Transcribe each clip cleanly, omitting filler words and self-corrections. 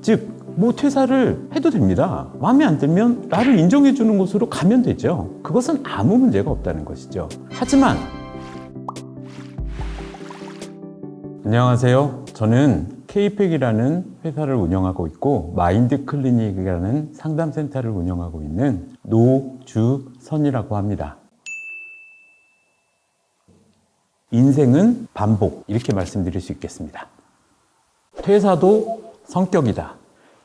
즉, 퇴사를 해도 됩니다. 마음에 안 들면 나를 인정해 주는 곳으로 가면 되죠. 그것은 아무 문제가 없다는 것이죠. 하지만 안녕하세요. 저는 K팩이라는 회사를 운영하고 있고 마인드 클리닉이라는 상담센터를 운영하고 있는 노주선이라고 합니다. 인생은 반복, 이렇게 말씀드릴 수 있겠습니다. 퇴사도 성격이다.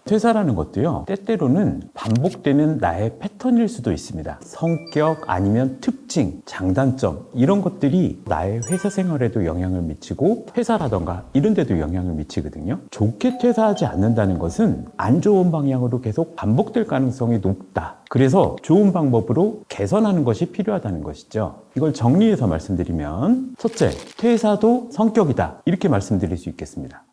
퇴사라는 것도요, 때때로는 반복되는 나의 패턴일 수도 있습니다. 성격 아니면 특징, 장단점 이런 것들이 나의 회사 생활에도 영향을 미치고 회사라던가 이런 데도 영향을 미치거든요. 좋게 퇴사하지 않는다는 것은 안 좋은 방향으로 계속 반복될 가능성이 높다. 그래서 좋은 방법으로 개선하는 것이 필요하다는 것이죠. 이걸 정리해서 말씀드리면 첫째, 퇴사도 성격이다. 이렇게 말씀드릴 수 있겠습니다.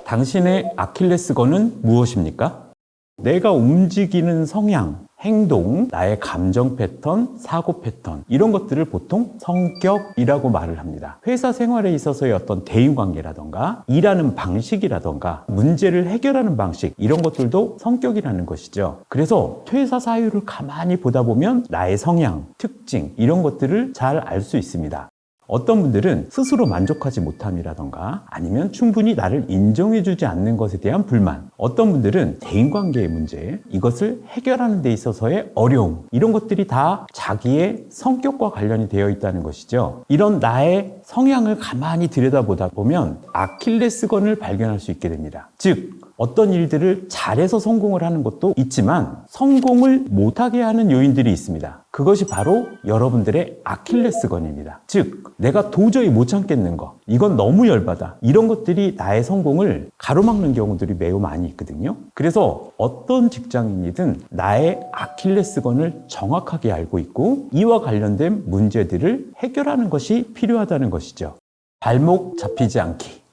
당신의 아킬레스건은 무엇입니까? 내가 움직이는 성향, 행동, 나의 감정 패턴, 사고 패턴 이런 것들을 보통 성격이라고 말을 합니다. 회사 생활에 있어서의 어떤 대인관계라던가 일하는 방식이라던가 문제를 해결하는 방식 이런 것들도 성격이라는 것이죠. 그래서 퇴사 사유를 가만히 보다 보면 나의 성향, 특징 이런 것들을 잘 알 수 있습니다. 어떤 분들은 스스로 만족하지 못함이라던가 아니면 충분히 나를 인정해주지 않는 것에 대한 불만, 어떤 분들은 대인관계의 문제, 이것을 해결하는 데 있어서의 어려움 이런 것들이 다 자기의 성격과 관련이 되어 있다는 것이죠. 이런 나의 성향을 가만히 들여다보다 보면 아킬레스건을 발견할 수 있게 됩니다. 즉 어떤 일들을 잘해서 성공을 하는 것도 있지만 성공을 못하게 하는 요인들이 있습니다. 그것이 바로 여러분들의 아킬레스건입니다. 즉 내가 도저히 못 참겠는 거, 이건 너무 열받아, 이런 것들이 나의 성공을 가로막는 경우들이 매우 많이 있거든요. 그래서 어떤 직장인이든 나의 아킬레스건을 정확하게 알고 있고 이와 관련된 문제들을 해결하는 것이 필요하다는 것이죠. 발목 잡히지 않기.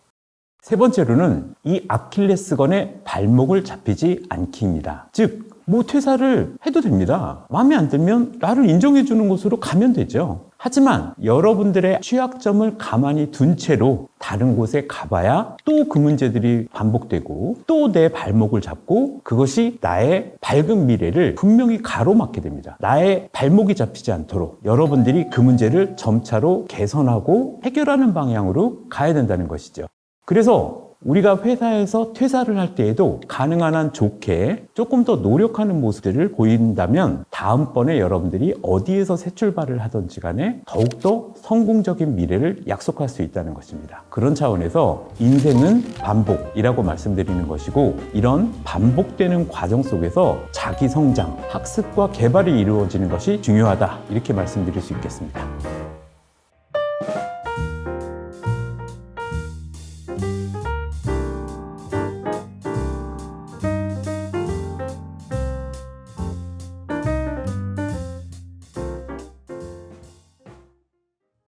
세 번째로는 이 아킬레스건의 발목을 잡히지 않기입니다. 즉, 퇴사를 해도 됩니다. 마음에 안 들면 나를 인정해 주는 곳으로 가면 되죠. 하지만 여러분들의 취약점을 가만히 둔 채로 다른 곳에 가봐야 또 그 문제들이 반복되고 또 내 발목을 잡고 그것이 나의 밝은 미래를 분명히 가로막게 됩니다. 나의 발목이 잡히지 않도록 여러분들이 그 문제를 점차로 개선하고 해결하는 방향으로 가야 된다는 것이죠. 그래서 우리가 회사에서 퇴사를 할 때에도 가능한 한 좋게 조금 더 노력하는 모습들을 보인다면 다음번에 여러분들이 어디에서 새 출발을 하든지 간에 더욱더 성공적인 미래를 약속할 수 있다는 것입니다. 그런 차원에서 인생은 반복이라고 말씀드리는 것이고 이런 반복되는 과정 속에서 자기 성장, 학습과 개발이 이루어지는 것이 중요하다 이렇게 말씀드릴 수 있겠습니다.